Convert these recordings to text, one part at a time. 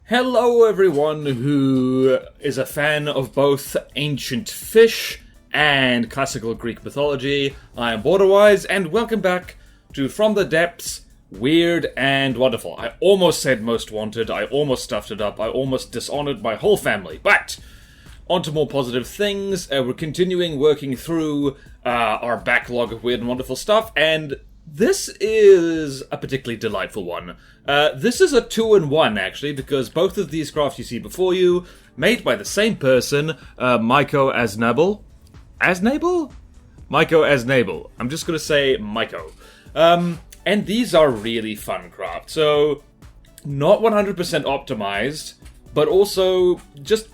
Hello everyone who is a fan of both ancient fish and classical Greek mythology. I am BorderWise, and welcome back to From the Depths, Weird and Wonderful. I almost said Most Wanted, I almost stuffed it up, I almost dishonored my whole family, but on to more positive things. We're continuing working through our backlog of weird and wonderful stuff, and this is a particularly delightful one. This is a 2-in-1, actually, because both of these crafts you see before you, made by the same person, Mico Aznable. Aznable? Mico Aznable. I'm just going to say Mico. And these are really fun crafts. So, not 100% optimized, but also just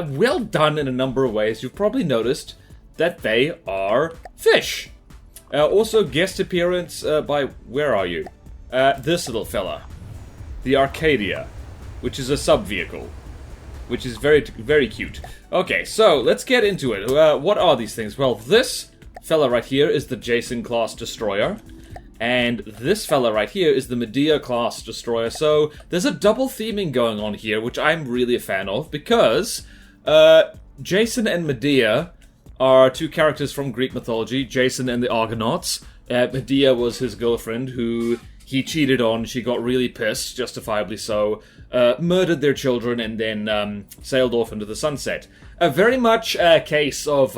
well done in a number of ways. You've probably noticed that they are fish. Also, guest appearance by, where are you? This little fella. The Arcadia, which is a sub-vehicle, which is very, very cute. Okay, so let's get into it. What are these things? Well, this fella right here is the Jason class destroyer, and this fella right here is the Medea class destroyer. So there's a double theming going on here, which I'm really a fan of, because Jason and Medea are two characters from Greek mythology, Jason and the Argonauts. Medea was his girlfriend who he cheated on. She got really pissed, justifiably so, murdered their children, and then sailed off into the sunset. Very much a case of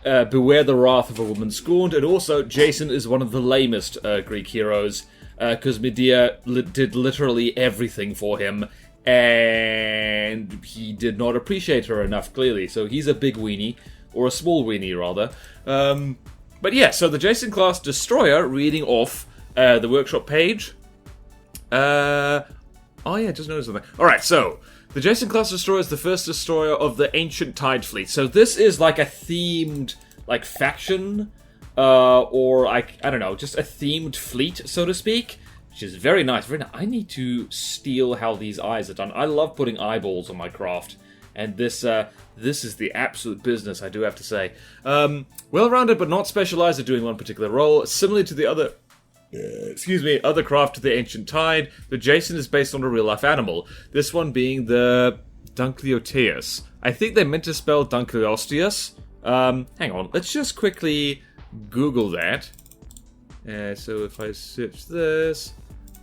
beware the wrath of a woman scorned, and also Jason is one of the lamest Greek heroes, because Medea did literally everything for him, and he did not appreciate her enough, clearly, so he's a big weenie. Or a small weenie, rather. But yeah, so the Jason class destroyer, reading off the workshop page. Oh yeah, just noticed something. Alright, so the Jason class destroyer is the first destroyer of the ancient Tide fleet. So this is like a themed, like, faction, or I don't know, just a themed fleet, so to speak. Which is very nice, very nice. I need to steal how these eyes are done. I love putting eyeballs on my craft. And this is the absolute business, I do have to say. Well-rounded but not specialized at doing one particular role. Similar to the other other craft of the Ancient Tide, the Jason is based on a real-life animal. This one being the Dunkleosteus. I think they meant to spell Dunkleosteus. Hang on, let's just quickly Google that. So if I search this...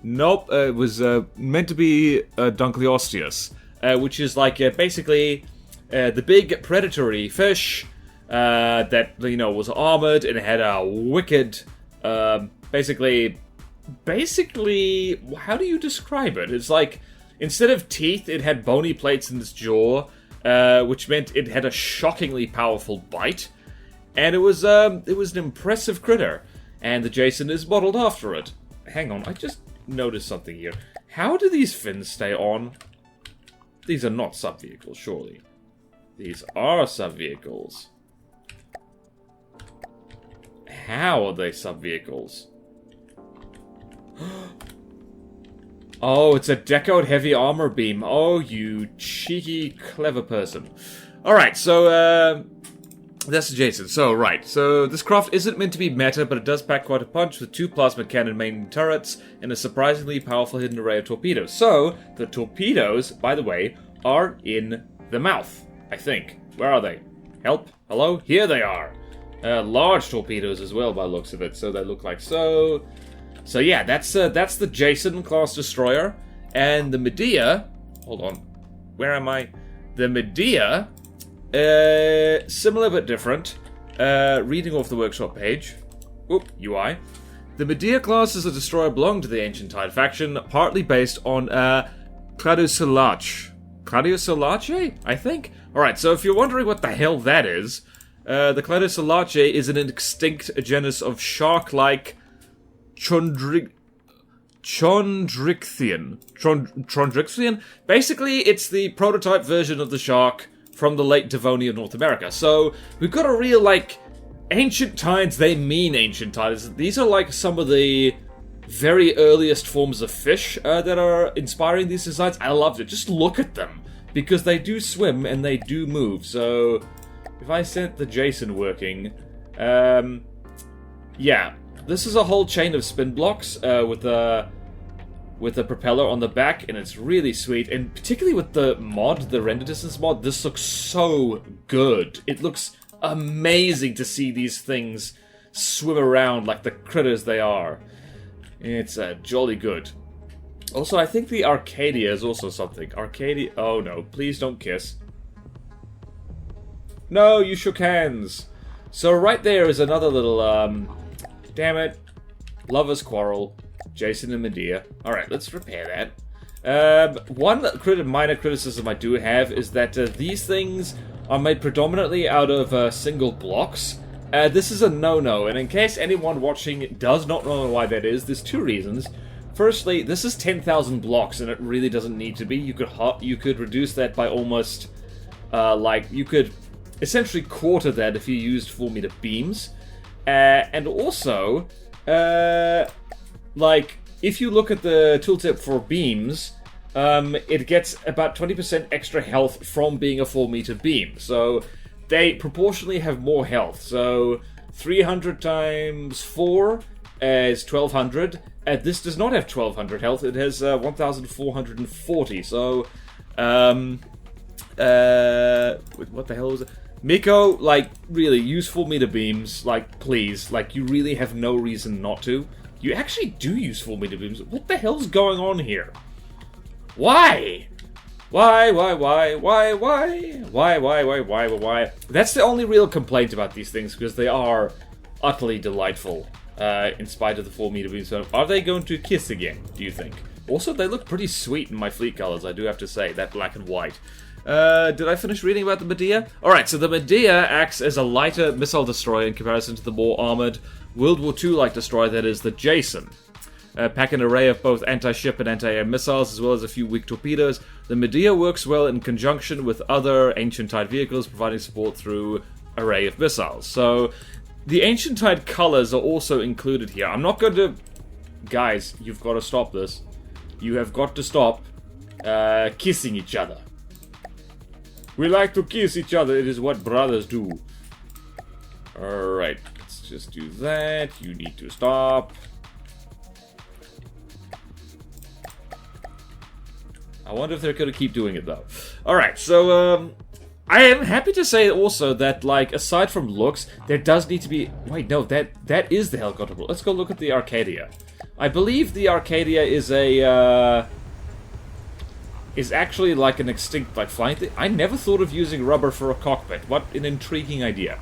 Nope, it was meant to be Dunkleosteus. Which is like basically the big predatory fish that, you know, was armored and had a wicked, basically, how do you describe it? It's like, instead of teeth, it had bony plates in its jaw, which meant it had a shockingly powerful bite, and it was an impressive critter, and the Jason is modeled after it. Hang on, I just noticed something here. How do these fins stay on? These are not sub-vehicles, surely. These are sub-vehicles. How are they sub-vehicles? Oh, it's a decoed heavy armor beam. Oh, you cheeky, clever person. Alright, so, that's Jason. So, right. So, this craft isn't meant to be meta, but it does pack quite a punch with 2 plasma cannon main turrets and a surprisingly powerful hidden array of torpedoes. So, the torpedoes, by the way, are in the mouth, I think. Where are they? Help? Hello? Here they are. Large torpedoes as well, by the looks of it. So, they look like so. So, yeah, that's the Jason class destroyer. And the Medea... Hold on. Where am I? The Medea... similar but different. Reading off the workshop page. Oop, UI. The Medea class is a destroyer belonging to the Ancient Tide faction, partly based on Cladosolach. Cladosolach, I think? Alright, so if you're wondering what the hell that is, the Cladosolach is an extinct genus of shark-like Chondrichthian. Basically, it's the prototype version of the shark from the late Devonian North America. So, we've got a real, like, ancient tides, they mean ancient tides. These are, like, some of the very earliest forms of fish that are inspiring these designs. I loved it. Just look at them, because they do swim and they do move. So, if I sent the Jason working, yeah, this is a whole chain of spin blocks with with a propeller on the back, and it's really sweet. And particularly with the mod, the render distance mod, this looks so good. It looks amazing to see these things swim around like the critters they are. It's jolly good. Also, I think the Arcadia is also something. Arcadia... Oh no, please don't kiss. No, you shook hands. So right there is another little, damn it. Lovers quarrel. Jason and Medea. Alright, let's repair that. One minor criticism I do have is that these things are made predominantly out of single blocks. This is a no-no, and in case anyone watching does not know why that is, there's two reasons. Firstly, this is 10,000 blocks, and it really doesn't need to be. You could reduce that by almost, you could essentially quarter that if you used 4-meter beams. And also, if you look at the tooltip for beams, it gets about 20% extra health from being a 4-meter beam. So they proportionally have more health. So 300 times 4 is 1,200. This does not have 1,200 health. It has 1,440. So, what the hell is it? Mico, really, use 4-meter beams. Please. You really have no reason not to. You actually do use 4-meter beams. What the hell's going on here? Why? Why? That's the only real complaint about these things, because they are utterly delightful, in spite of the 4-meter beams. So are they going to kiss again, do you think? Also, they look pretty sweet in my fleet colors, I do have to say, that black and white. Did I finish reading about the Medea? Alright, so the Medea acts as a lighter missile destroyer in comparison to the more armored World War II-like destroyer that is the Jason. Pack an array of both anti-ship and anti-air missiles, as well as a few weak torpedoes. The Medea works well in conjunction with other Ancient Tide vehicles, providing support through array of missiles. So, the Ancient Tide colors are also included here. I'm not going to... Guys, you've got to stop this. You have got to stop kissing each other. We like to kiss each other. It is what brothers do. Alright, let's just do that. You need to stop. I wonder if they're going to keep doing it, though. Alright, so, I am happy to say also that, aside from looks, there does need to be... Wait, no, that is the helicopter. Let's go look at the Arcadia. I believe the Arcadia is a, is actually an extinct, flying thing. I never thought of using rubber for a cockpit. What an intriguing idea.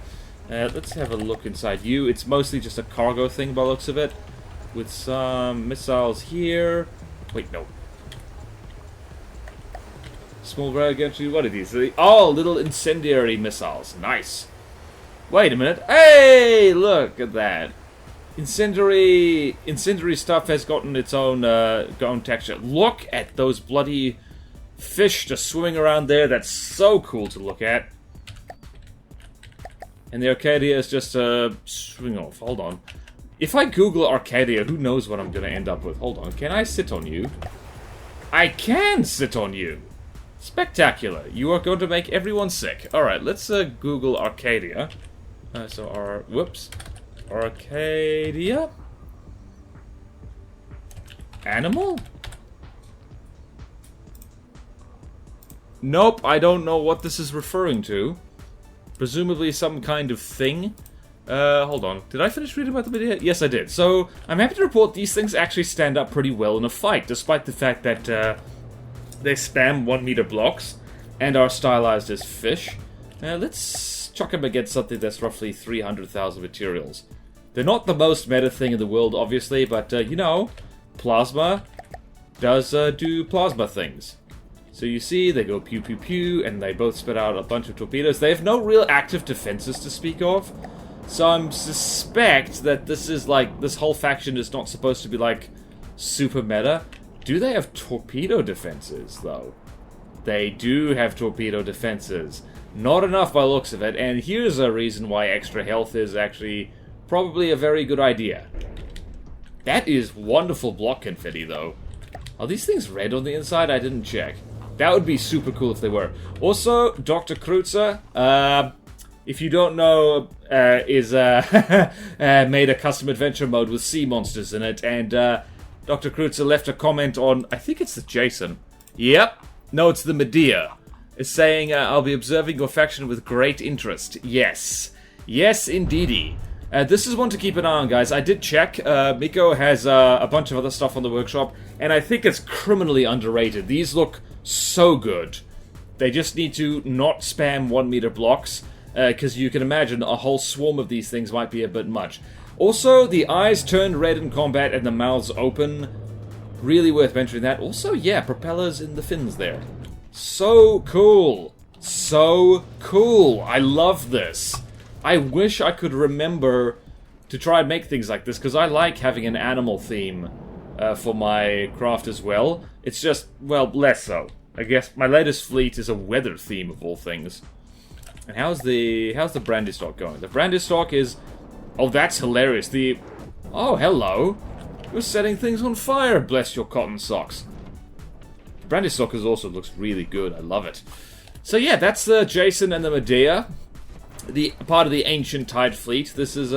Let's have a look inside you. It's mostly just a cargo thing by the looks of it. With some missiles here. Wait, no. Small ground entry, what are these? Oh, little incendiary missiles. Nice. Wait a minute. Hey, look at that. Incendiary stuff has gotten its own texture. Look at those bloody fish just swimming around there. That's so cool to look at. And the Arcadia is just swing off. Hold on. If I Google Arcadia, who knows what I'm going to end up with. Hold on. Can I sit on you? I can sit on you. Spectacular. You are going to make everyone sick. Alright, let's Google Arcadia. Whoops. Arcadia? Animal? Nope, I don't know what this is referring to. Presumably some kind of thing. Hold on. Did I finish reading about the Medea? Yes, I did. So, I'm happy to report these things actually stand up pretty well in a fight, despite the fact that, they spam 1-meter blocks and are stylized as fish. Let's chuck them against something that's roughly 300,000 materials. They're not the most meta thing in the world, obviously, but, plasma does do plasma things. So you see, they go pew pew pew, and they both spit out a bunch of torpedoes. They have no real active defenses to speak of, so I suspect that this is, this whole faction is not supposed to be, super meta. Do they have torpedo defenses, though? They do have torpedo defenses. Not enough by the looks of it, and here's a reason why extra health is actually probably a very good idea. That is wonderful block confetti, though. Are these things red on the inside? I didn't check. That would be super cool if they were. Also, Dr. Kreutzer, if you don't know, is made a custom adventure mode with sea monsters in it, and Dr. Kreutzer left a comment on, I think it's the Jason. Yep. No, it's the Medea. It's saying, I'll be observing your faction with great interest. Yes. Yes, indeedy. This is one to keep an eye on, guys. I did check. Mico has a bunch of other stuff on the workshop, and I think it's criminally underrated. These look so good. They just need to not spam 1 meter blocks, because you can imagine a whole swarm of these things might be a bit much. Also, the eyes turn red in combat and the mouths open. Really worth mentioning that. Also, yeah, propellers in the fins there. So cool. So cool. I love this. I wish I could remember to try and make things like this, because I like having an animal theme for my craft as well. It's just, well, less so. I guess my latest fleet is a weather theme of all things. And how's the brandy stock going? The brandy stock is... Oh, that's hilarious. Oh, hello. You're setting things on fire, bless your cotton socks. The brandy stock also looks really good. I love it. So yeah, that's the Jason and the Medea. The part of the ancient Tide fleet. This is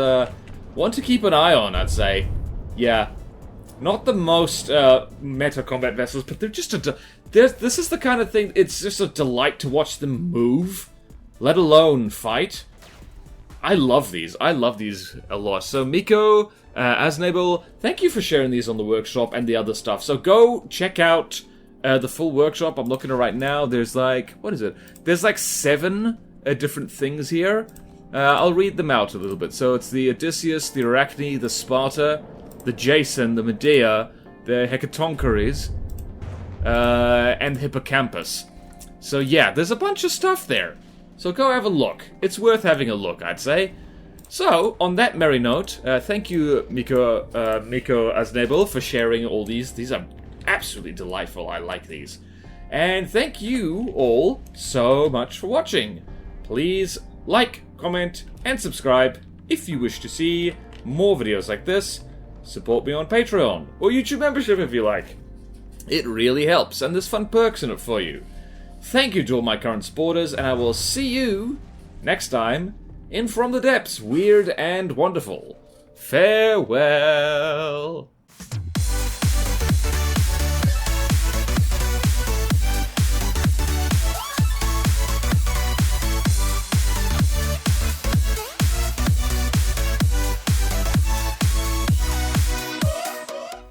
one to keep an eye on, I'd say. Yeah. Not the most meta combat vessels, but they're just this is the kind of thing, it's just a delight to watch them move, let alone fight. I love these. I love these a lot. So Mico, Aznable, thank you for sharing these on the workshop and the other stuff. So go check out the full workshop. I'm looking at it right now. There's like, what is it? There's like 7 different things here. I'll read them out a little bit. So it's the Odysseus, the Arachne, the Sparta, the Jason, the Medea, the Hecatoncheires, and the Hippocampus. So yeah, there's a bunch of stuff there. So go have a look. It's worth having a look, I'd say. So, on that merry note, thank you, Mico Aznable, for sharing all these. These are absolutely delightful. I like these. And thank you all so much for watching. Please like, comment, and subscribe if you wish to see more videos like this. Support me on Patreon, or YouTube membership if you like. It really helps, and there's fun perks in it for you. Thank you to all my current supporters, and I will see you next time in From the Depths, Weird and Wonderful. Farewell.